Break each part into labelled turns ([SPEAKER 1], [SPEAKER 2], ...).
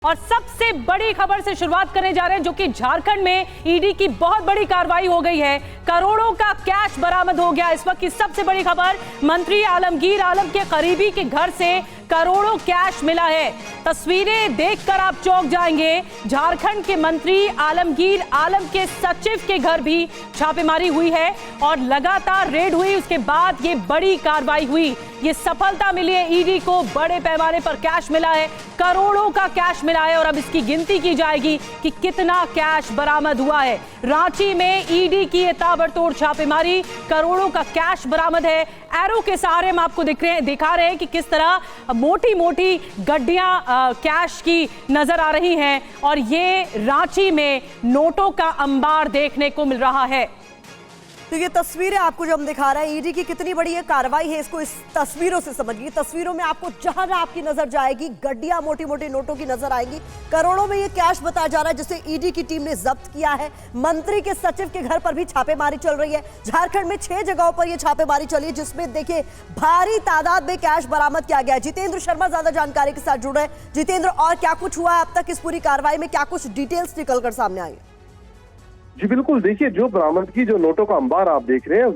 [SPEAKER 1] और सबसे बड़ी खबर से शुरुआत करने जा रहे हैं, जो कि झारखंड में ईडी की बहुत बड़ी कार्रवाई हो गई है। करोड़ों का कैश बरामद हो गया। इस वक्त की सबसे बड़ी खबर, मंत्री आलमगीर आलम के करीबी के घर से करोड़ों कैश मिला है। तस्वीरें देखकर आप चौंक जाएंगे। झारखंड के मंत्री आलमगीर आलम के सचिव के घर भी छापेमारी हुई है और लगातार रेड हुई। उसके बाद ये बड़ी कार्रवाई हुई, ये सफलता मिली है। ईडी को बड़े पैमाने पर कैश मिला है, करोड़ों का कैश मिला है और अब इसकी गिनती की जाएगी कि कितना कैश बरामद हुआ है। रांची में ईडी की ये ताबड़तोड़ छापेमारी, करोड़ों का कैश बरामद है। एरो के सहारे हम आपको दिखा रहे हैं कि किस तरह मोटी मोटी गड्डियां कैश की नजर आ रही हैं और ये रांची में नोटों का अंबार देखने को मिल रहा है।
[SPEAKER 2] तो ये तस्वीरें आपको जो हम दिखा रहे हैं, ईडी की कितनी बड़ी ये कार्रवाई है, इसको इस तस्वीरों से समझिए। तस्वीरों में आपको जहां आपकी नजर जाएगी, गड्डियां मोटी मोटी नोटों की नजर आएंगी। करोड़ों में ये कैश बताया जा रहा है, जिसे ईडी की टीम ने जब्त किया है। मंत्री के सचिव के घर पर भी छापेमारी चल रही है। झारखंड में 6 जगहों पर यह छापेमारी चली है, जिसमें देखिए भारी तादाद में कैश बरामद किया गया है। जितेंद्र शर्मा ज्यादा जानकारी के साथ जुड़ रहे हैं। जितेंद्र, और क्या कुछ हुआ है अब तक इस पूरी कार्रवाई में, क्या कुछ डिटेल्स निकलकर सामने आई है?
[SPEAKER 3] जी बिल्कुल, देखिए जो बरामदगी, जो नोटों का अंबार आप देख रहे हैं,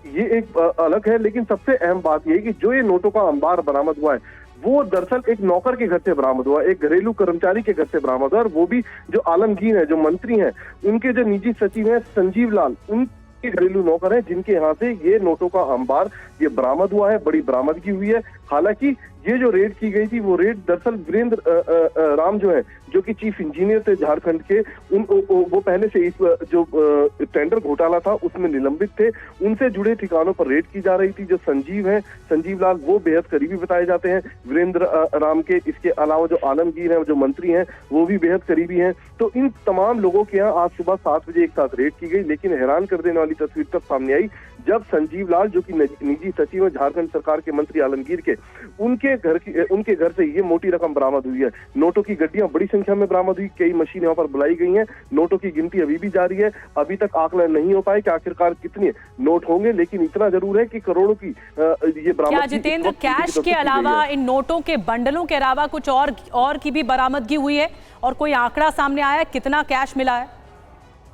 [SPEAKER 3] ये एक अलग है, लेकिन सबसे अहम बात ये है कि जो ये नोटों का अंबार बरामद हुआ है वो दरअसल एक नौकर के घर से बरामद हुआ, एक घरेलू कर्मचारी के घर से बरामद हुआ। और वो भी जो आलमगीर है, जो मंत्री हैं, उनके जो निजी सचिव हैं संजीव लाल, उनके घरेलू नौकर हैं, जिनके यहाँ से ये नोटों का अंबार ये बरामद हुआ है। बड़ी बरामदगी हुई है। हालांकि ये जो रेड की गई थी, वो रेड दरअसल वीरेंद्र राम जो है, जो कि चीफ इंजीनियर थे झारखंड के, वो पहले से इस जो टेंडर घोटाला था उसमें निलंबित थे। उनसे जुड़े ठिकानों पर रेड की जा रही थी। जो संजीव हैं, संजीव लाल, वो बेहद करीबी बताए जाते हैं वीरेंद्र राम के। इसके अलावा जो आलमगीर हैं, जो मंत्री हैं, वो भी बेहद करीबी हैं। तो इन तमाम लोगों के यहाँ आज सुबह 7 बजे एक साथ रेड की गई। लेकिन हैरान कर देने वाली तस्वीर तब सामने आई जब संजीव लाल, जो कि निजी सचिव है झारखंड सरकार के मंत्री आलमगीर के, उनके घर से ये मोटी रकम बरामद हुई है। नोटों की गड्डियां बड़ी संख्या में बरामद हुई। कई मशीनें वहां पर बुलाई गई हैं। नोटों की गिनती अभी भी जारी है। अभी तक आकलन नहीं हो पाए कि आखिरकार कितने नोट होंगे, लेकिन इतना जरूर है कि करोड़ों की ये बरामद।
[SPEAKER 1] क्या जितेंद्र, कैश के अलावा, इन नोटों के बंडलों के अलावा कुछ और की भी बरामदगी हुई है और कोई आंकड़ा सामने आया कितना कैश मिला है?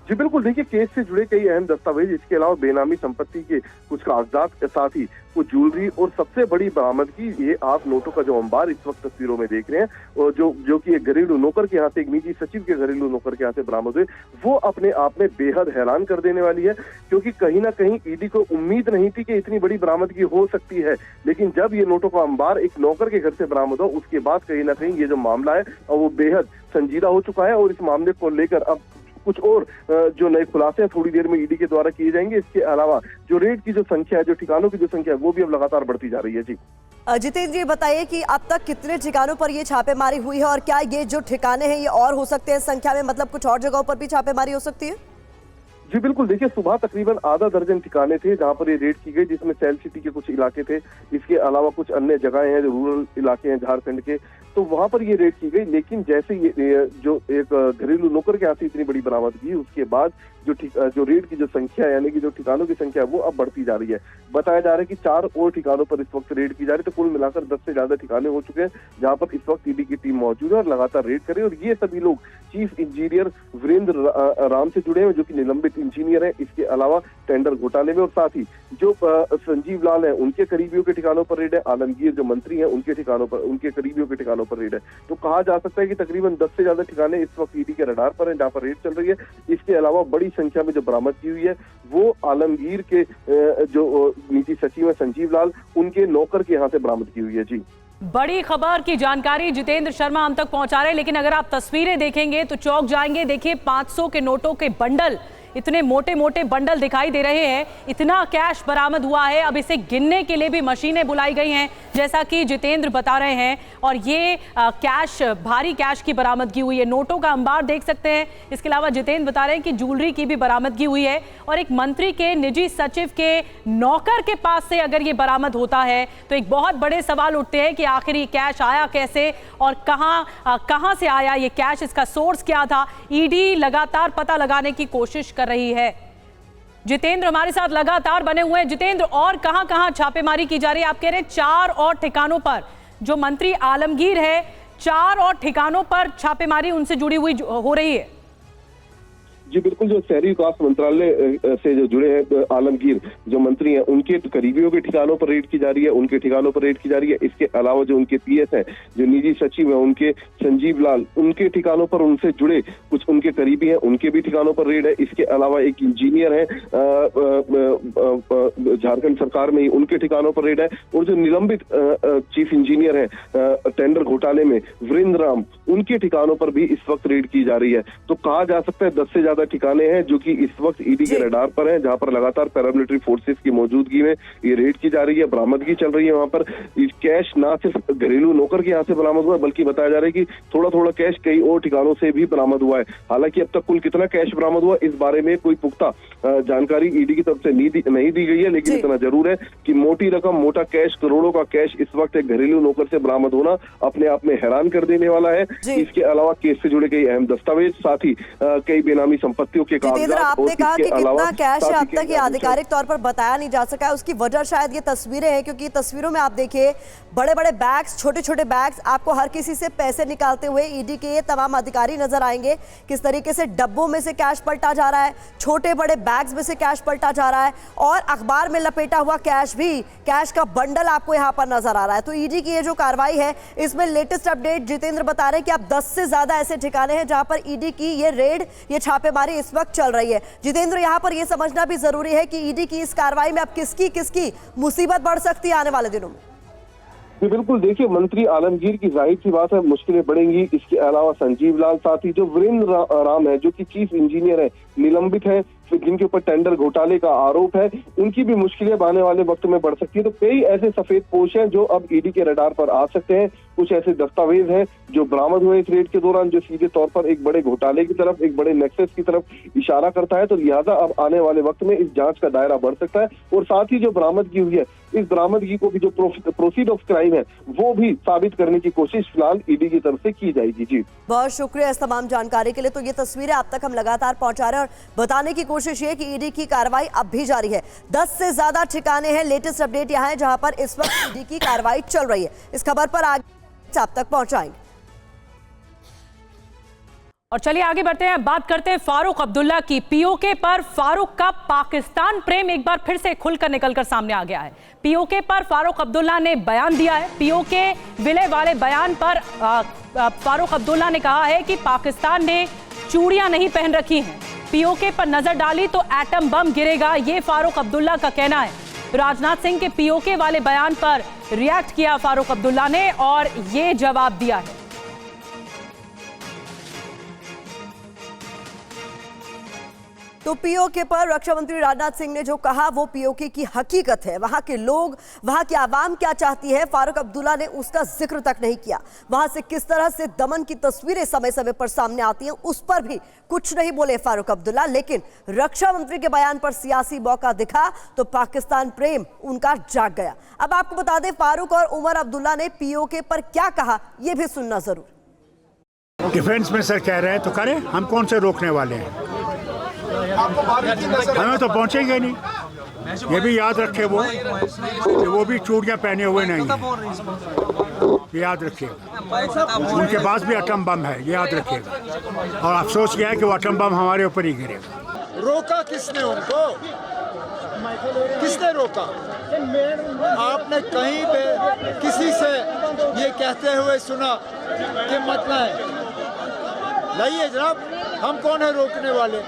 [SPEAKER 3] जी बिल्कुल, देखिए केस से जुड़े कई अहम दस्तावेज, इसके अलावा बेनामी संपत्ति के कुछ कागजात के साथ ही कुछ ज्वेलरी, और सबसे बड़ी बरामदगी ये आप नोटों का जो अंबार इस वक्त तस्वीरों में देख रहे हैं, और जो कि एक घरेलू नौकर के यहाँ से, एक निजी सचिव के घरेलू नौकर के यहाँ से बरामद हुए, वो अपने आप में बेहद हैरान कर देने वाली है। क्योंकि कहीं ना कहीं ईडी को उम्मीद नहीं थी कि इतनी बड़ी बरामदगी हो सकती है। लेकिन जब ये नोटों का अंबार एक नौकर के घर से बरामद हो, उसके बाद कहीं ना कहीं ये जो मामला है वो बेहद संजीदा हो चुका है। और इस मामले को लेकर अब कुछ और जो नए खुलासे थोड़ी देर में ईडी के द्वारा किए जाएंगे। इसके अलावा जो रेड की जो संख्या है, जो ठिकानों की जो संख्या है, वो भी अब लगातार बढ़ती जा रही है। जी
[SPEAKER 2] जितेंद्र जी, बताइए कि अब तक कितने ठिकानों पर ये छापेमारी हुई है और क्या ये जो ठिकाने हैं ये और हो सकते हैं संख्या में, मतलब कुछ और जगहों पर भी छापेमारी हो सकती है?
[SPEAKER 3] जी बिल्कुल, देखिए सुबह तकरीबन आधा दर्जन ठिकाने थे जहां पर ये रेड की गई, जिसमें सेल सिटी के कुछ इलाके थे। इसके अलावा कुछ अन्य जगहें हैं जो रूरल इलाके हैं झारखंड के, तो वहां पर ये रेड की गई। लेकिन जैसे ये जो एक घरेलू नौकर के यहाँ से इतनी बड़ी बरामदगी, उसके बाद जो रेड की जो संख्या, यानी कि जो ठिकानों की संख्या, वो अब बढ़ती जा रही है। बताया जा रहा है कि 4 और ठिकानों पर इस वक्त रेड की जा रही है। तो कुल मिलाकर 10 से ज्यादा ठिकाने हो चुके हैं जहां पर इस वक्त ईडी की टीम मौजूद है और लगातार रेड करे। और ये सभी लोग चीफ इंजीनियर वीरेंद्र राम से जुड़े हैं, जो कि निलंबित इंजीनियर है। इसके अलावा टेंडर घोटाले में, और साथ ही जो संजीव लाल है, उनके करीबियों के ठिकानों पर रेड है। आलमगीर जो मंत्री है, उनके ठिकानों पर, उनके करीबियों के ठिकानों पर रेड है। तो कहा जा सकता है कि तकरीबन 10 से ज्यादा ठिकाने इस वक्त ईडी के रडार पर हैं जहां पर रेड चल रही है। इसके अलावा बड़ी संख्या में जो बरामदगी हुई है वो आलमगीर के जो निजी सचिव है संजीव लाल, उनके नौकर के यहाँ से बरामदगी हुई है। जी,
[SPEAKER 1] बड़ी खबर की जानकारी जितेंद्र शर्मा हम तक पहुंचा रहे हैं, लेकिन अगर आप तस्वीरें देखेंगे तो चौंक जाएंगे। देखिए 500 के नोटों के बंडल, इतने मोटे मोटे बंडल दिखाई दे रहे हैं। इतना कैश बरामद हुआ है। अब इसे गिनने के लिए भी मशीनें बुलाई गई हैं, जैसा कि जितेंद्र बता रहे हैं। और ये कैश, भारी कैश की बरामदगी हुई है। नोटों का अंबार देख सकते हैं। इसके अलावा जितेंद्र बता रहे हैं कि ज्वेलरी की भी बरामदगी हुई है। और एक मंत्री के निजी सचिव के नौकर के पास से अगर ये बरामद होता है तो एक बहुत बड़े सवाल उठते हैं कि आखिर ये कैश आया कैसे और कहां से आया ये कैश, इसका सोर्स क्या था। ईडी लगातार पता लगाने की कोशिश कर रही है। जितेंद्र हमारे साथ लगातार बने हुए हैं। जितेंद्र, और कहां-कहां छापेमारी की जा रही है? आप कह रहे हैं 4 और ठिकानों पर जो मंत्री आलमगीर है, 4 और ठिकानों पर छापेमारी उनसे जुड़ी हुई हो रही है।
[SPEAKER 3] जी बिल्कुल, जो शहरी विकास मंत्रालय से जो जुड़े हैं आलमगीर जो मंत्री हैं, उनके करीबियों के ठिकानों पर रेड की जा रही है, उनके ठिकानों पर रेड की जा रही है। इसके अलावा जो उनके पीएस हैं, जो निजी सचिव हैं, उनके संजीव लाल, उनके ठिकानों पर उनसे जुड़े कुछ उनके करीबी हैं, उनके भी ठिकानों पर रेड है। इसके अलावा एक इंजीनियर है झारखंड सरकार में ही, उनके ठिकानों पर रेड है। और जो निलंबित चीफ इंजीनियर है टेंडर घोटाले में वीरेंद्र राम, उनके ठिकानों पर भी इस वक्त रेड की जा रही है। तो कहा जा सकता है 10 से ज्यादा ठिकाने हैं जो कि इस वक्त ईडी के रडार पर हैं, जहां पर लगातार पैरामिलिट्री फोर्सेस की मौजूदगी में ये रेड की जा रही है, बरामदगी चल रही है। वहां पर कैश ना सिर्फ घरेलू नौकर के यहाँ से बरामद हुआ है, बल्कि बताया जा रहा है कि थोड़ा थोड़ा कैश कई और ठिकानों से भी बरामद हुआ है। हालांकि अब तक कुल कितना कैश बरामद हुआ इस बारे में कोई पुख्ता जानकारी ईडी की तरफ से नहीं दी गई है, लेकिन इतना जरूर है कि मोटी रकम, मोटा कैश, करोड़ों का कैश इस वक्त एक घरेलू नौकर से बरामद होना अपने आप में हैरान कर देने वाला है। इसके अलावा केस से जुड़े कई अहम दस्तावेज, साथ ही कई बेनामी संपत्तियों के
[SPEAKER 2] जितेंद्र, आपने कहा कि कितना कैश है अब तक ये आधिकारिक तौर पर बताया नहीं जा सका है। उसकी वजह शायद ये तस्वीरें हैं, क्योंकि तस्वीरों में आप देखिए बड़े बड़े बैग्स, छोटे छोटे बैग्स, आपको हर किसी से पैसे निकालते हुए ईडी के ये तमाम अधिकारी नजर आएंगे। किस तरीके से डब्बों में से कैश पलटा जा रहा है, छोटे बड़े बैग्स में से कैश पलटा जा रहा है, और अखबार में लपेटा हुआ कैश भी, कैश का बंडल आपको यहाँ पर नजर आ रहा है। तो ईडी की ये जो कार्रवाई है, इसमें लेटेस्ट अपडेट जितेंद्र बता रहे हैं कि अब 10 से ज्यादा ऐसे ठिकाने हैं जहां पर ईडी की ये रेड, ये छापेमारी इस वक्त चल रही है। जितेंद्र, यहाँ पर यह समझना भी जरूरी है कि ईडी की इस कार्रवाई में अब किसकी मुसीबत बढ़ सकती है आने वाले दिनों में।
[SPEAKER 3] जी बिल्कुल, देखिए मंत्री आलमगीर की जाहिर सी बात है मुश्किलें बढ़ेंगी। इसके अलावा संजीव लाल, साथ ही जो वीरेंद्र राम है जो कि चीफ इंजीनियर है, निलंबित है, जिनके ऊपर टेंडर घोटाले का आरोप है, उनकी भी मुश्किलें आने वाले वक्त में बढ़ सकती है। तो कई ऐसे सफेद पोश हैं जो अब ईडी के रडार पर आ सकते हैं। कुछ ऐसे दस्तावेज हैं जो बरामद हुए इस रेड के दौरान, जो सीधे तौर पर एक बड़े घोटाले की तरफ, एक बड़े नेक्सस की तरफ इशारा करता है। तो लिहाजा अब आने वाले वक्त में इस जांच का दायरा बढ़ सकता है, और साथ ही जो बरामदगी हुई है, इस बरामदगी को भी जो प्रोसीड ऑफ क्राइम है वो भी साबित करने की कोशिश फिलहाल ईडी की तरफ से की जाएगी। जी
[SPEAKER 2] बहुत शुक्रिया इस तमाम जानकारी के लिए। तो ये तस्वीरें आप तक हम लगातार पहुंचा रहे हैं और बताने की कोशिश ये कि ईडी की कार्रवाई अब भी जारी है। 10 से ज्यादा ठिकाने हैं, लेटेस्ट अपडेट यहाँ है जहां पर इस वक्त ईडी की कार्रवाई चल रही है। इस खबर पर आगे आप तक पहुंचाएंगे।
[SPEAKER 1] और चलिए आगे बढ़ते हैं, बात करते हैं फारूक अब्दुल्ला की। पीओके पर फारूक का पाकिस्तान प्रेम एक बार फिर से खुलकर निकलकर सामने आ गया है। पीओके पर फारूक अब्दुल्ला ने बयान दिया है। पीओके विलय वाले बयान पर फारूक अब्दुल्ला ने कहा है कि पाकिस्तान ने चूड़ियां नहीं पहन रखी हैं, पीओके पर नजर डाली तो एटम बम गिरेगा, ये फारूक अब्दुल्ला का कहना है। राजनाथ सिंह के पीओके वाले बयान पर रिएक्ट किया फारूक अब्दुल्ला ने और ये जवाब दिया है।
[SPEAKER 2] तो पीओके पर रक्षा मंत्री राजनाथ सिंह ने जो कहा वो पीओके की हकीकत है। वहां के लोग, वहां की आवाम क्या चाहती है, फारूक अब्दुल्ला ने उसका जिक्र तक नहीं किया। वहां से किस तरह से दमन की तस्वीरें समय समय पर सामने आती हैं उस पर भी कुछ नहीं बोले फारूक अब्दुल्ला। लेकिन रक्षा मंत्री के बयान पर सियासी मौका दिखा तो पाकिस्तान प्रेम उनका जाग गया। अब आपको बता दें फारूक और उमर अब्दुल्ला ने पीओके पर क्या कहा, यह भी सुनना जरूर।
[SPEAKER 4] डिफेंस में सर कह रहे हैं तो करें, हम कौन से रोकने वाले हैं, हमें तो पहुंचेंगे नहीं। ये भी याद रखे वो भी चूड़ियां पहने हुए नहीं है, याद रखिएगा। उनके पास भी एटम बम है, याद रखिएगा। और अफसोस यह है कि वो एटम बम हमारे ऊपर ही गिरेगा।
[SPEAKER 5] रोका किसने उनको, किसने रोका? आपने कहीं पे किसी से ये कहते हुए सुना कि मत लाइए जनाब, हम कौन है रोकने वाले?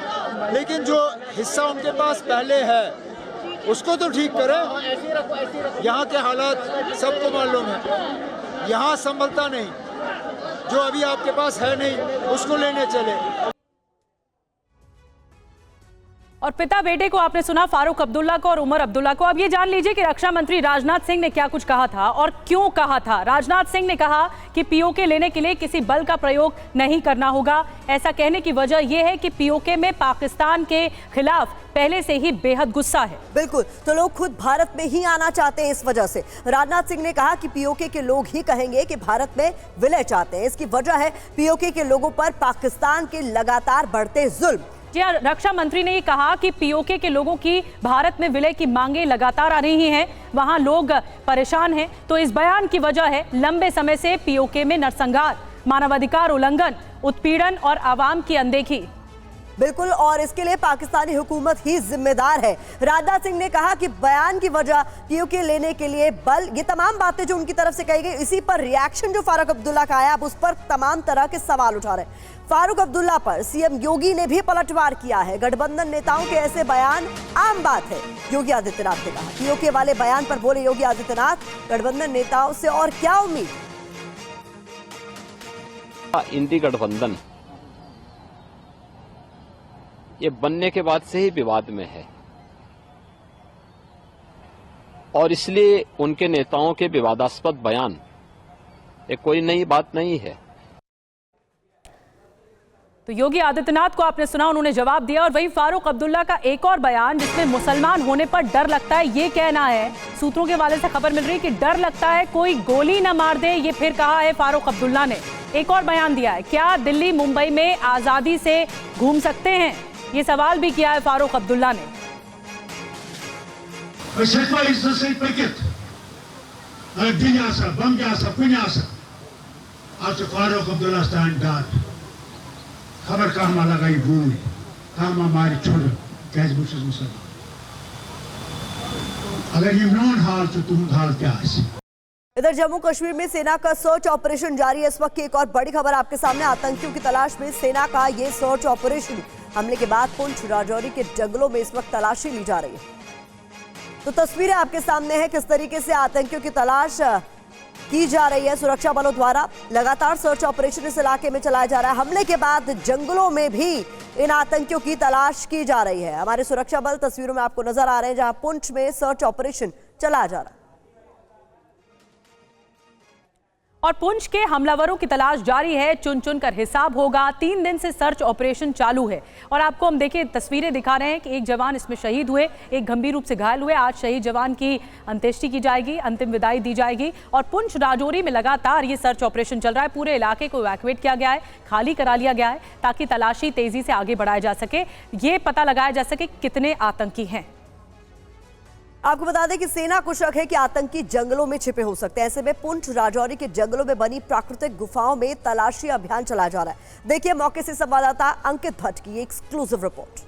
[SPEAKER 5] लेकिन जो हिस्सा उनके पास पहले है उसको तो ठीक करें। यहाँ के हालात सबको मालूम है, यहाँ संभलता नहीं, जो अभी आपके पास है नहीं उसको लेने चले।
[SPEAKER 1] और पिता बेटे को आपने सुना, फारूक अब्दुल्ला को और उमर अब्दुल्ला को। अब ये जान लीजिए कि रक्षा मंत्री राजनाथ सिंह ने क्या कुछ कहा था और क्यों कहा था। राजनाथ सिंह ने कहा कि पीओके लेने के लिए किसी बल का प्रयोग नहीं करना होगा। ऐसा कहने की वजह यह है कि पीओके में पाकिस्तान के खिलाफ पहले से ही बेहद गुस्सा है।
[SPEAKER 2] बिल्कुल, तो लोग खुद भारत में ही आना चाहते हैं। इस वजह से राजनाथ सिंह ने कहा कि पीओके के लोग ही कहेंगे कि भारत में विलय चाहते हैं। इसकी वजह है पीओके के लोगों पर पाकिस्तान के लगातार बढ़ते जुल्म।
[SPEAKER 1] जी हाँ, रक्षा मंत्री ने ये कहा कि पीओके के लोगों की भारत में विलय की मांगे लगातार आ रही हैं, वहां लोग परेशान हैं। तो इस बयान की वजह है लंबे समय से पीओके में नरसंहार, मानवाधिकार उल्लंघन, उत्पीड़न और आवाम की अनदेखी।
[SPEAKER 2] बिल्कुल, और इसके लिए पाकिस्तानी हुकूमत ही जिम्मेदार है। राजनाथ सिंह ने कहा कि बयान की वजह पीओके लेने के लिए बल, ये तमाम बातें जो उनकी तरफ से कही गई, इसी पर रिएक्शन जो फारूक अब्दुल्ला का आया, अब उस पर तमाम तरह के सवाल उठा रहे हैं। फारूक अब्दुल्ला पर सीएम योगी ने भी पलटवार किया है। गठबंधन नेताओं के ऐसे बयान आम बात है, योगी आदित्यनाथ ने कहा। पीओके वाले बयान पर बोले योगी आदित्यनाथ, गठबंधन नेताओं से और क्या उम्मीद।
[SPEAKER 6] इंडी गठबंधन ये बनने के बाद से ही विवाद में है और इसलिए उनके नेताओं के विवादास्पद बयान ये कोई नई बात नहीं है।
[SPEAKER 1] तो योगी आदित्यनाथ को आपने सुना, उन्होंने जवाब दिया। और वही फारूक अब्दुल्ला का एक और बयान जिसमें मुसलमान होने पर डर लगता है, ये कहना है। सूत्रों के हवाले से खबर मिल रही है कि डर लगता है कोई गोली ना मार दे, ये फिर कहा है फारूक अब्दुल्ला ने। एक और बयान दिया है, क्या दिल्ली मुंबई में आजादी से घूम सकते हैं, ये सवाल भी किया है फारूक अब्दुल्ला ने।
[SPEAKER 7] फारूक अब्दुल्ला खबर कहाँ लगाई भूमि कहाँ हमारी छोड़ कैसे मुसलमान अगर ये नॉन हाल तो तुम हाल क्या है।
[SPEAKER 2] इधर जम्मू कश्मीर में सेना का सर्च ऑपरेशन जारी है। इस वक्त की एक और बड़ी खबर आपके सामने, आतंकियों की तलाश में सेना का ये सर्च ऑपरेशन। हमले के बाद पुंछ राजौरी के जंगलों में इस वक्त तलाशी ली जा रही है। तो तस्वीरें आपके सामने हैं किस तरीके से आतंकियों की तलाश की जा रही है। सुरक्षा बलों द्वारा लगातार सर्च ऑपरेशन इस इलाके में चलाया जा रहा है। हमले के बाद जंगलों में भी इन आतंकियों की तलाश की जा रही है। हमारे सुरक्षा बल तस्वीरों में आपको नजर आ रहे हैं जहां पुंछ में सर्च ऑपरेशन चलाया जा रहा है।
[SPEAKER 1] और पुंछ के हमलावरों की तलाश जारी है, चुन चुन कर हिसाब होगा। 3 दिन से सर्च ऑपरेशन चालू है और आपको हम देखिए तस्वीरें दिखा रहे हैं कि एक जवान इसमें शहीद हुए, एक गंभीर रूप से घायल हुए। आज शहीद जवान की अंत्येष्टि की जाएगी, अंतिम विदाई दी जाएगी। और पुंछ राजौरी में लगातार ये सर्च ऑपरेशन चल रहा है। पूरे इलाके को इवैक्यूएट किया गया है, खाली करा लिया गया है ताकि तलाशी तेजी से आगे बढ़ाया जा सके, ये पता लगाया जा सके कितने आतंकी हैं।
[SPEAKER 2] आपको बता दें कि सेना को शक है कि आतंकी जंगलों में छिपे हो सकते हैं। ऐसे में पुंछ राजौरी के जंगलों में बनी प्राकृतिक गुफाओं में तलाशी अभियान चलाया जा रहा है। देखिए मौके से संवाददाता अंकित भट्ट की एक्सक्लूसिव रिपोर्ट।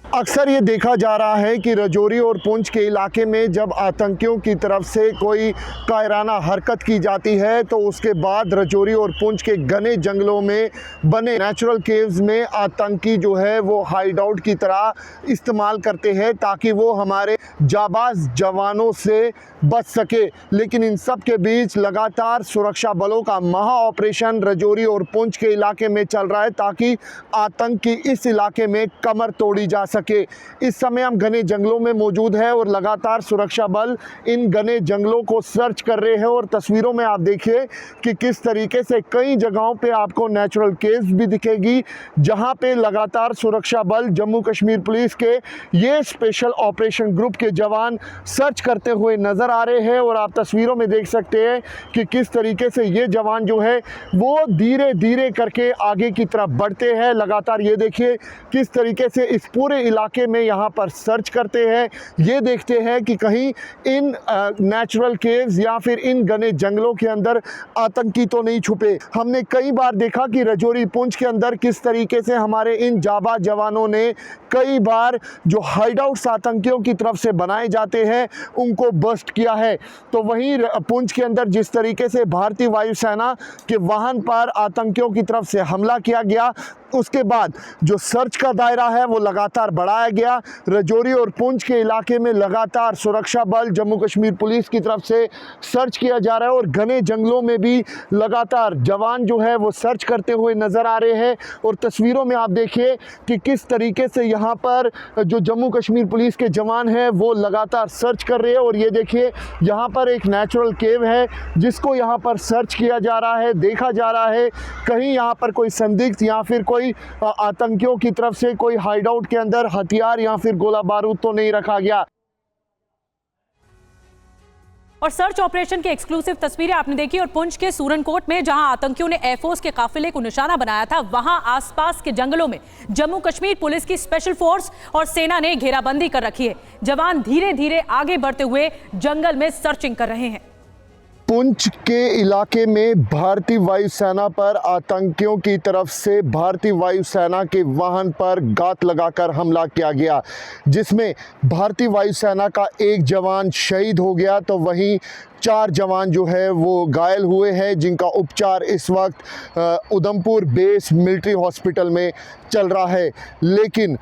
[SPEAKER 8] अक्सर ये देखा जा रहा है कि राजौरी और पुंछ के इलाके में जब आतंकियों की तरफ से कोई कायराना हरकत की जाती है तो उसके बाद राजौरी और पुंछ के घने जंगलों में बने नेचुरल केव्स में आतंकी जो है वो हाइड आउट की तरह इस्तेमाल करते हैं ताकि वो हमारे जाबाज जवानों से बच सके। लेकिन इन सब के बीच लगातार सुरक्षा बलों का महा ऑपरेशन राजौरी और पुंछ के इलाके में चल रहा है ताकि आतंक की इस इलाके में कमर तोड़ी जा सके। इस समय हम घने जंगलों में मौजूद है और लगातार सुरक्षा बल इन घने जंगलों को सर्च कर रहे हैं। और तस्वीरों में आप देखिए कि किस तरीके से कई जगहों पे आपको नेचुरल केव्स भी दिखेगी जहां पे लगातार सुरक्षा बल, जम्मू कश्मीर पुलिस के ये स्पेशल ऑपरेशन ग्रुप के जवान सर्च करते हुए नजर आ रहे हैं। और आप तस्वीरों में देख सकते हैं कि किस तरीके से ये जवान जो है वो धीरे धीरे करके आगे की तरफ बढ़ते हैं। लगातार ये देखिए किस तरीके से इस पूरे इलाके में यहाँ पर सर्च करते हैं। ये देखते हैं कि कहीं इन नेचुरल केव्स या फिर इन घने जंगलों के अंदर आतंकी तो नहीं छुपे। हमने कई बार देखा कि राजौरी पुंछ के अंदर किस तरीके से हमारे इन जाबाज जवानों ने कई बार जो हाइड आउट्स आतंकियों की तरफ से बनाए जाते हैं उनको बस्ट किया है। तो वहीं पुंछ के अंदर जिस तरीके से भारतीय वायुसेना के वाहन पर आतंकियों की तरफ से हमला किया गया, उसके बाद जो सर्च का दायरा है वो लगातार बढ़ाया गया। राजौरी और पुंछ के इलाके में लगातार सुरक्षा बल, जम्मू कश्मीर पुलिस की तरफ से सर्च किया जा रहा है और घने जंगलों में भी लगातार जवान जो है वो सर्च करते हुए नज़र आ रहे हैं। और तस्वीरों में आप देखिए कि किस तरीके से यहाँ पर जो जम्मू कश्मीर पुलिस के जवान हैं वो लगातार सर्च कर रहे हैं। और ये देखिए यहाँ पर एक नेचुरल केव है जिसको यहाँ पर सर्च किया जा रहा है, देखा जा रहा है कहीं यहाँ पर कोई संदिग्ध या फिर कोई आतंकियों की तरफ से कोई हाइड आउट के अंदर हथियार या फिर गोला बारूद तो नहीं रखा गया।
[SPEAKER 1] और सर्च ऑपरेशन की एक्सक्लूसिव तस्वीरें आपने देखी और पुंछ के सूरनकोट में जहां आतंकियों ने एयरफोर्स के काफिले को निशाना बनाया था, वहां आसपास के जंगलों में जम्मू कश्मीर पुलिस की स्पेशल फोर्स और सेना ने घेराबंदी कर रखी है। जवान धीरे धीरे आगे बढ़ते हुए जंगल में सर्चिंग कर रहे हैं।
[SPEAKER 8] पुंछ के इलाके में भारतीय वायुसेना पर आतंकियों की तरफ से भारतीय वायुसेना के वाहन पर घात लगाकर हमला किया गया, जिसमें भारतीय वायुसेना का एक जवान शहीद हो गया तो वहीं 4 जवान जो है वो घायल हुए हैं, जिनका उपचार इस वक्त उधमपुर बेस मिलिट्री हॉस्पिटल में चल रहा है। लेकिन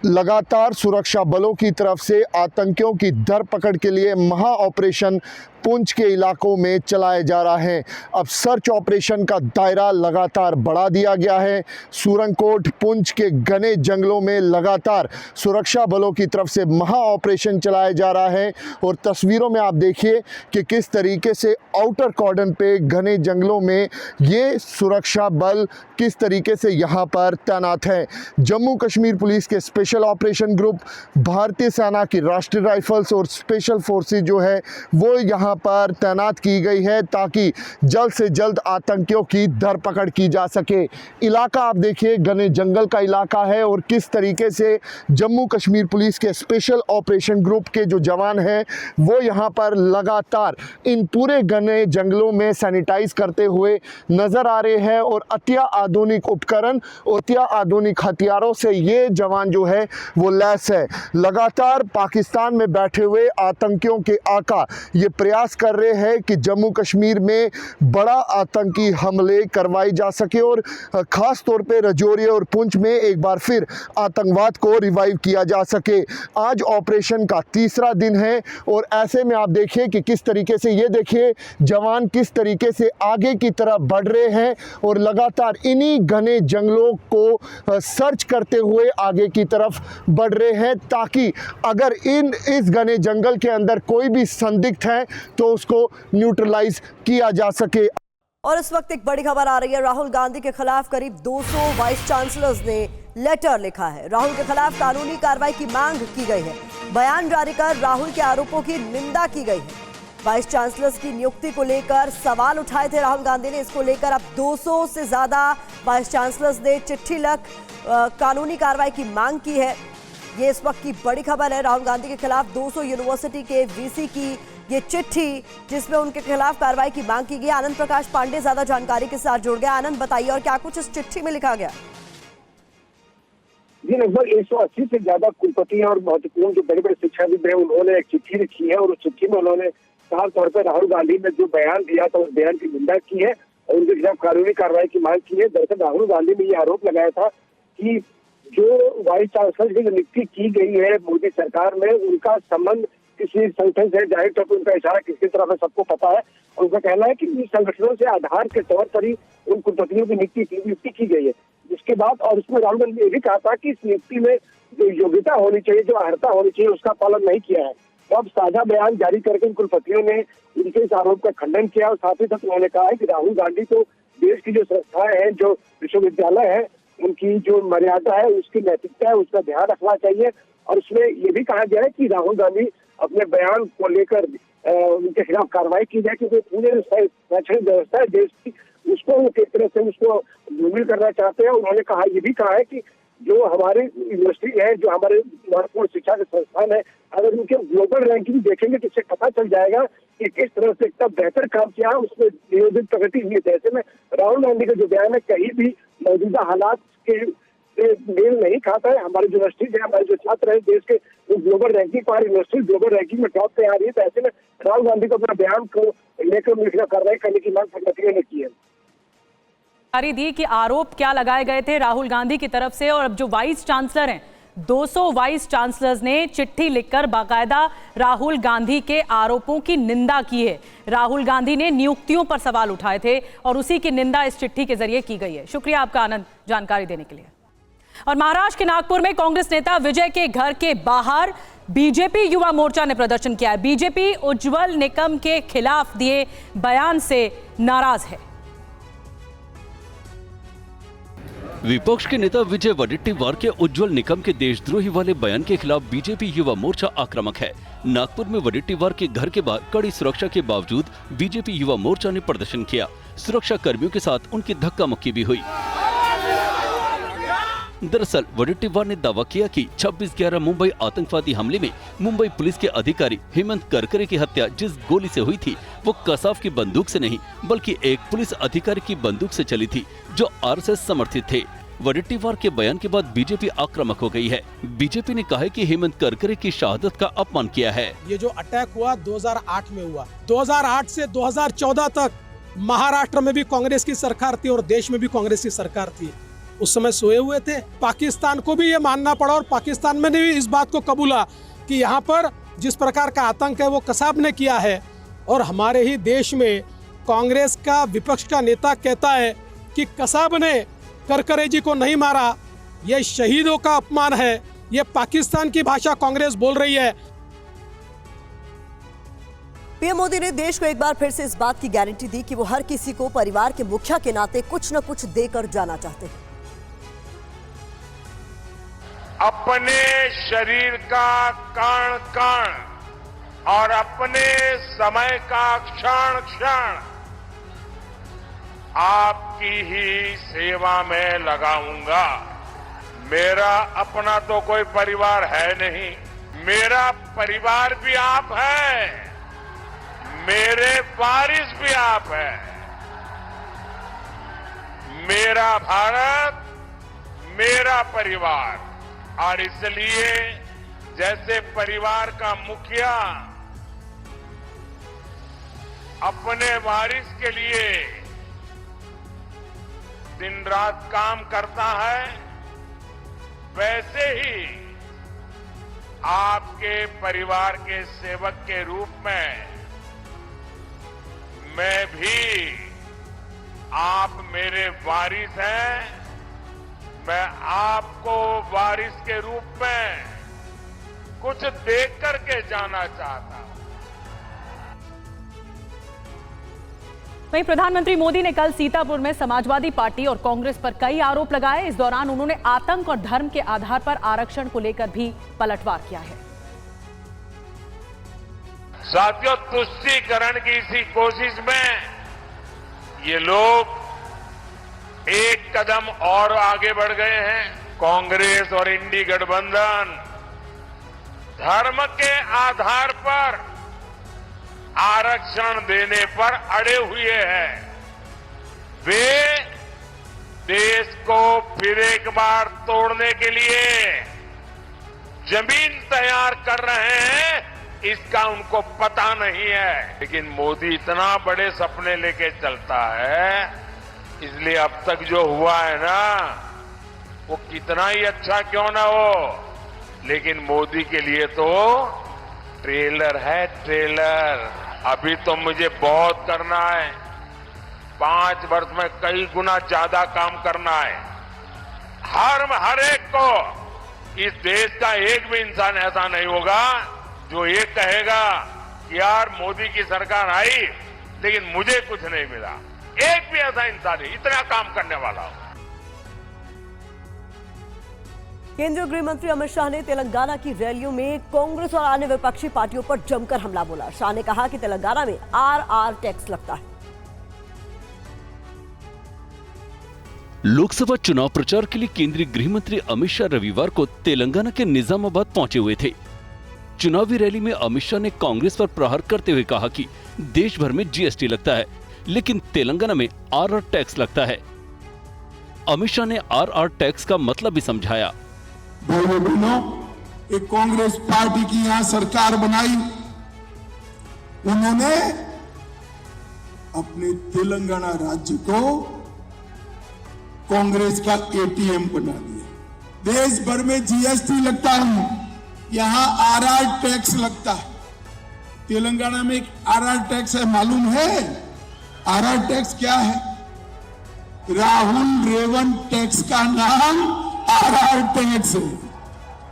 [SPEAKER 8] लगातार सुरक्षा बलों की तरफ से आतंकियों की धरपकड़ के लिए महा ऑपरेशन पुंछ के इलाकों में चलाया जा रहा है। अब सर्च ऑपरेशन का दायरा लगातार बढ़ा दिया गया है। सूरनकोट पुंछ के घने जंगलों में लगातार सुरक्षा बलों की तरफ से महा ऑपरेशन चलाया जा रहा है और तस्वीरों में आप देखिए कि किस तरीके से आउटर कॉर्डन पे घने जंगलों में ये सुरक्षा बल किस तरीके से यहाँ पर तैनात है। जम्मू कश्मीर पुलिस के स्पेशल ऑपरेशन ग्रुप, भारतीय सेना की राष्ट्रीय राइफल्स और स्पेशल फोर्सेज जो है वो यहाँ पर तैनात की गई है ताकि जल्द से जल्द आतंकियों की धरपकड़ की जा सके। इलाका आप देखिए घने जंगल का इलाका है और किस तरीके से जम्मू कश्मीर पुलिस के स्पेशल ऑपरेशन ग्रुप के जो जवान हैं वो यहाँ पर लगातार इन पूरे घने जंगलों में सैनिटाइज करते हुए नजर आ रहे हैं और अत्याधुनिक उपकरण और अत्याधुनिक हथियारों से ये जवान जो है वो लैस है। लगातार पाकिस्तान में बैठे हुए आतंकियों के आका ये प्रयास कर रहे हैं कि जम्मू कश्मीर में बड़ा आतंकी हमले करवाए जा सके और खास तौर पे राजौरी और पुंछ में एक बार फिर आतंकवाद को रिवाइव किया जा सके। आज ऑपरेशन का 3रा दिन है और ऐसे में आप देखिए कि किस तरीके से ये देखिए जवान किस तरीके से आगे की तरफ बढ़ रहे हैं और लगातार इन्हीं घने जंगलों को सर्च करते हुए आगे की तरफ बढ़ रहे हैं ताकि अगर इस घने जंगल के अंदर कोई भी संदिग्ध है तो उसको न्यूट्रलाइज किया जा सके।
[SPEAKER 2] और इस वक्त एक बड़ी खबर आ रही है। राहुल गांधी के खिलाफ करीब 200 वाइस चांसलर्स ने लेटर लिखा है। राहुल के खिलाफ कानूनी कार्रवाई की मांग की गई है। बयान जारी कर राहुल के आरोपों की निंदा की गई है। वाइस चांसलर्स की नियुक्ति को लेकर सवाल उठाए थे राहुल गांधी ने। इसको लेकर अब 200 से ज्यादा वाइस चांसलर्स ने चिट्ठी लिख कानूनी कार्रवाई की मांग की है। ये इस वक्त की बड़ी खबर है। राहुल गांधी के खिलाफ 200 यूनिवर्सिटी के वीसी की ये चिट्ठी जिसमें उनके खिलाफ कार्रवाई की मांग की गई। आनंद प्रकाश पांडे ज्यादा जानकारी के साथ जुड़ गया। आनंद बताइए और क्या कुछ इस चिट्ठी में लिखा गया?
[SPEAKER 9] जी लगभग 180 से ज्यादा कुलपति और महत्वपूर्ण जो बड़े बड़े शिक्षाविद हैं उन्होंने एक चिट्ठी लिखी है और उस चिट्ठी में उन्होंने साफ तौर पर राहुल गांधी ने जो बयान दिया था उस बयान की निंदा की है और उनके खिलाफ कानूनी कार्रवाई की मांग की है। दरअसल राहुल गांधी ने ये आरोप लगाया था कि जो वाइस चांसलर की नियुक्ति की गई है मोदी सरकार में उनका संबंध किसी संगठन से, जाहिर तौर पर उनका इशारा किसकी तरफ है सबको पता है और उनका कहना है कि इन संगठनों से आधार के तौर पर ही उन कुलपतियों की नियुक्ति की गई है। जिसके बाद और उसमें राहुल गांधी ने भी कहा था कि इस नियुक्ति में जो योग्यता होनी चाहिए, जो अर्हता होनी चाहिए उसका पालन नहीं किया है। तो अब साझा बयान जारी करके इन कुलपतियों ने उनके इस आरोप का खंडन किया और साथ ही साथ उन्होंने कहा है कि राहुल गांधी को देश की जो संस्थाएं हैं, जो विश्वविद्यालय है, उनकी जो मर्यादा है, उसकी नैतिकता है, उसका ध्यान रखना चाहिए। और उसमें ये भी कहा गया है कि राहुल गांधी अपने बयान को लेकर उनके खिलाफ कार्रवाई की जाए क्योंकि पूरे शैक्षणिक व्यवस्था है देश की उसको किस तरह से उसको धूमिल करना चाहते हैं। उन्होंने कहा ये भी कहा है कि जो हमारी यूनिवर्सिटी है, जो हमारे महत्वपूर्ण शिक्षा के संस्थान है, अगर उनके ग्लोबल रैंकिंग देखेंगे तो इससे पता चल जाएगा कि किस तरह से इतना बेहतर काम किया है, उसमें नियोजित प्रगति हुई है। ऐसे में राहुल गांधी का जो बयान है कहीं भी मौजूदा हालात के मेल नहीं खाता है। हमारी यूनिवर्सिटी है, हमारे जो छात्र हैं देश के ग्लोबल रैंकिंग पर यूनिवर्सिटी ग्लोबल रैंकिंग में टॉप पे आ रही है। तो ऐसे में राहुल गांधी को अपना बयान को लेकर उनकी कार्रवाई करने की मांग संगठन ने की है।
[SPEAKER 1] जानकारी दी कि आरोप क्या लगाए गए थे राहुल गांधी की तरफ से और अब जो वाइस चांसलर हैं 200 वाइस चांसलर्स ने चिट्ठी लिखकर बाकायदा राहुल गांधी के आरोपों की निंदा की है। राहुल गांधी ने नियुक्तियों पर सवाल उठाए थे और उसी की निंदा इस चिट्ठी के जरिए की गई है। शुक्रिया आपका आनंद जानकारी देने के लिए। और महाराष्ट्र के नागपुर में कांग्रेस नेता विजय के घर के बाहर बीजेपी युवा मोर्चा ने प्रदर्शन किया है। बीजेपी उज्जवल निकम के खिलाफ दिए बयान से नाराज है।
[SPEAKER 10] विपक्ष के नेता विजय वडेट्टीवार के उज्जवल निकम के देशद्रोही वाले बयान के खिलाफ बीजेपी युवा मोर्चा आक्रामक है। नागपुर में वडेट्टीवार के घर के बाहर कड़ी सुरक्षा के बावजूद बीजेपी युवा मोर्चा ने प्रदर्शन किया। सुरक्षा कर्मियों के साथ उनकी धक्का मुक्की भी हुई। दरअसल वडेट्टीवार ने दावा किया कि 26/11 मुंबई आतंकवादी हमले में मुंबई पुलिस के अधिकारी हेमंत करकरे की हत्या जिस गोली से हुई थी वो कसाफ की बंदूक से नहीं बल्कि एक पुलिस अधिकारी की बंदूक से चली थी जो आरएसएस समर्थित थे। वडेट्टीवार के बयान के बाद बीजेपी आक्रामक हो गई है। बीजेपी ने कहा है कि हेमंत करकरे की शहादत का अपमान किया है।
[SPEAKER 11] ये जो अटैक हुआ 2008 में हुआ, 2008 से 2014 तक महाराष्ट्र में भी कांग्रेस की सरकार थी और देश में भी कांग्रेस की सरकार थी। उस समय सोए हुए थे। पाकिस्तान को भी ये मानना पड़ा और पाकिस्तान में भी इस बात को कबूला कि यहाँ पर जिस प्रकार का आतंक है वो कसाब ने किया है। और हमारे ही देश में कांग्रेस का विपक्ष का नेता कहता है कि कसाब ने करकरे जी को नहीं मारा, ये शहीदों का अपमान है। ये पाकिस्तान की भाषा कांग्रेस बोल रही है।
[SPEAKER 2] पीएम मोदी ने देश को एक बार फिर से इस बात की गारंटी दी कि वो हर किसी को परिवार के मुखिया के नाते कुछ न कुछ देकर जाना चाहते हैं।
[SPEAKER 12] अपने शरीर का कण कण और अपने समय का क्षण क्षण आपकी ही सेवा में लगाऊंगा। मेरा अपना तो कोई परिवार है नहीं, मेरा परिवार भी आप है, मेरे वारिस भी आप हैं। मेरा भारत, मेरा परिवार। और इसलिए जैसे परिवार का मुखिया अपने वारिस के लिए दिन रात काम करता है, वैसे ही आपके परिवार के सेवक के रूप में मैं भी, आप मेरे वारिस हैं, मैं आपको वारिस के रूप में कुछ देख करके जाना चाहता हूं।
[SPEAKER 1] वहीं प्रधानमंत्री मोदी ने कल सीतापुर में समाजवादी पार्टी और कांग्रेस पर कई आरोप लगाए। इस दौरान उन्होंने आतंक और धर्म के आधार पर आरक्षण को लेकर भी पलटवार किया है।
[SPEAKER 12] साथियों, तुष्टीकरण की इसी कोशिश में ये लोग एक कदम और आगे बढ़ गए हैं। कांग्रेस और इंडी गठबंधन धर्म के आधार पर आरक्षण देने पर अड़े हुए हैं। वे देश को फिर एक बार तोड़ने के लिए जमीन तैयार कर रहे हैं, इसका उनको पता नहीं है। लेकिन मोदी इतना बड़े सपने लेके चलता है, इसलिए अब तक जो हुआ है ना, वो कितना ही अच्छा क्यों ना हो, लेकिन मोदी के लिए तो ट्रेलर है, ट्रेलर। अभी तो मुझे बहुत करना है, 5 वर्ष में कई गुना ज्यादा काम करना है। हर एक को, इस देश का एक भी इंसान ऐसा नहीं होगा जो ये कहेगा कि यार मोदी की सरकार आई लेकिन मुझे कुछ नहीं मिला। एक भी ऐसा इंसान नहीं, इतना काम करने वाला हो।
[SPEAKER 2] केंद्रीय गृह मंत्री अमित शाह ने तेलंगाना की रैलियों में कांग्रेस और अन्य विपक्षी पार्टियों पर जमकर हमला बोला। शाह ने कहा कि तेलंगाना में आरआर टैक्स लगता है।
[SPEAKER 10] लोकसभा चुनाव प्रचार के लिए केंद्रीय गृह मंत्री अमित शाह रविवार को तेलंगाना के निजामाबाद पहुंचे हुए थे। चुनावी रैली में अमित शाह ने कांग्रेस पर प्रहार करते हुए कहा कि देश भर में जीएसटी लगता है, लेकिन तेलंगाना में आरआर टैक्स लगता है। अमित शाह ने आरआर टैक्स का मतलब भी समझाया।
[SPEAKER 13] भाइयों बहनों, एक कांग्रेस पार्टी की यहां सरकार बनाई, उन्होंने अपने तेलंगाना राज्य को कांग्रेस का एटीएम बना दिया। देश भर में जीएसटी लगता है, यहां आरआर टैक्स लगता है। तेलंगाना में एक आरआर टैक्स है, मालूम है आरआर टैक्स क्या है? राहुल रेवंत टैक्स का नाम आरआर टैक्स है।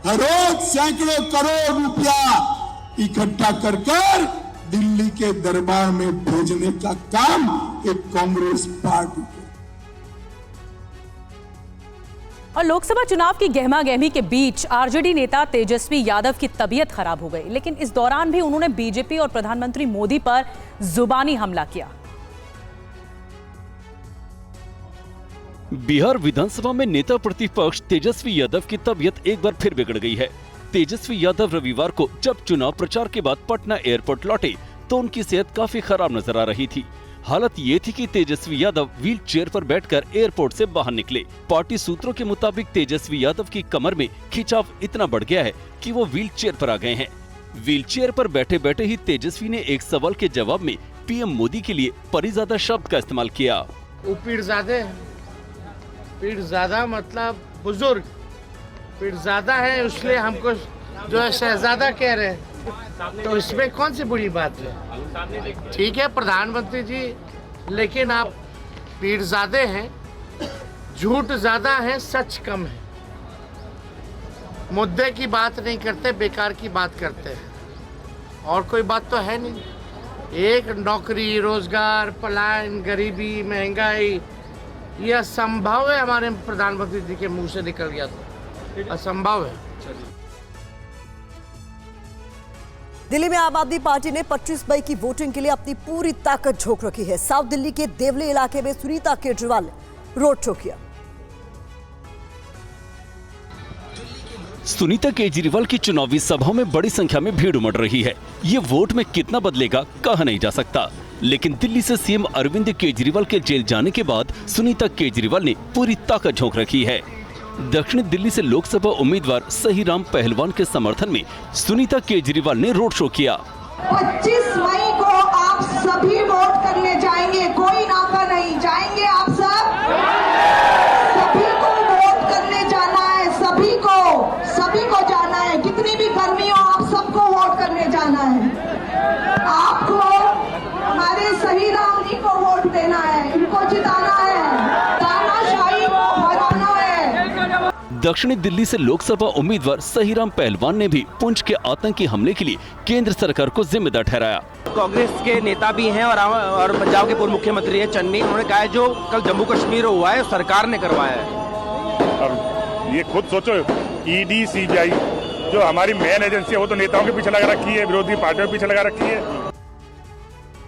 [SPEAKER 13] हर रोज सैकड़ों करोड़ रुपया इकट्ठा कर दिल्ली के दरबार में भेजने का काम एक कांग्रेस पार्टी को।
[SPEAKER 1] और लोकसभा चुनाव की गहमा-गहमी के बीच आरजेडी नेता तेजस्वी यादव की तबीयत खराब हो गई, लेकिन इस दौरान भी उन्होंने बीजेपी और प्रधानमंत्री मोदी पर जुबानी हमला किया।
[SPEAKER 10] बिहार विधानसभा में नेता प्रतिपक्ष तेजस्वी यादव की तबीयत एक बार फिर बिगड़ गई है। तेजस्वी यादव रविवार को जब चुनाव प्रचार के बाद पटना एयरपोर्ट लौटे तो उनकी सेहत काफी खराब नजर आ रही थी। हालत ये थी कि तेजस्वी यादव व्हील चेयर पर बैठकर एयरपोर्ट से बाहर निकले। पार्टी सूत्रों के मुताबिक तेजस्वी यादव की कमर में खिंचाव इतना बढ़ गया है कि वो व्हील चेयर पर आ गए हैं। व्हील चेयर पर बैठे बैठे ही तेजस्वी ने एक सवाल के जवाब में पीएम मोदी के लिए पीरजादा शब्द का इस्तेमाल किया।
[SPEAKER 14] वो पीरजादा मतलब बुजुर्ग, पीरजादा है, इसलिए हमको जो है शहजादा कह रहे हैं, तो इसमें कौन सी बुरी बात है? ठीक है प्रधानमंत्री जी, लेकिन आप पीरजादे हैं, झूठ ज्यादा है, सच कम है, मुद्दे की बात नहीं करते, बेकार की बात करते हैं, और कोई बात तो है नहीं। एक नौकरी, रोजगार, पलायन, गरीबी, महंगाई, ये असंभव है। हमारे प्रधानमंत्री जी के मुंह से निकल गया तो असंभव है।
[SPEAKER 2] दिल्ली में आम आदमी पार्टी ने 25 मई की वोटिंग के लिए अपनी पूरी ताकत झोंक रखी है। साउथ दिल्ली के देवली इलाके में सुनीता केजरीवाल ने रोड शो किया।
[SPEAKER 10] सुनीता केजरीवाल की चुनावी सभाओं में बड़ी संख्या में भीड़ उमड़ रही है। ये वोट में कितना बदलेगा कहा नहीं जा सकता, लेकिन दिल्ली से सीएम अरविंद केजरीवाल के जेल जाने के बाद सुनीता केजरीवाल ने पूरी ताकत झोंक रखी है। दक्षिण दिल्ली से लोकसभा उम्मीदवार सहीराम पहलवान के समर्थन में सुनीता केजरीवाल ने रोड शो किया।
[SPEAKER 15] 25 मई को आप सभी वोट करने जाएंगे, कोई नाका नहीं, जाएंगे आप सब, सभी को वोट करने जाना है, सभी को जाना है, कितनी भी गर्मी हो आप सबको वोट करने जाना है। आपको हमारे सहीराम जी को वोट देना है, इनको जिताना है, तानाशाही को हराना है।
[SPEAKER 10] दक्षिणी दिल्ली से लोकसभा उम्मीदवार सहीराम पहलवान ने भी पुंछ के आतंकी हमले के लिए केंद्र सरकार को जिम्मेदार ठहराया।
[SPEAKER 16] कांग्रेस के नेता भी हैं और पंजाब के पूर्व मुख्यमंत्री है चन्नी, उन्होंने कहा है जो कल जम्मू कश्मीर हुआ है सरकार ने करवाया है।
[SPEAKER 17] अब ये खुद सोचो, ईडी, सीबीआई जो हमारी मेन एजेंसी है वो तो नेताओं के पीछे लगा रखी है, विरोधी पार्टियों के पीछे लगा रखी है।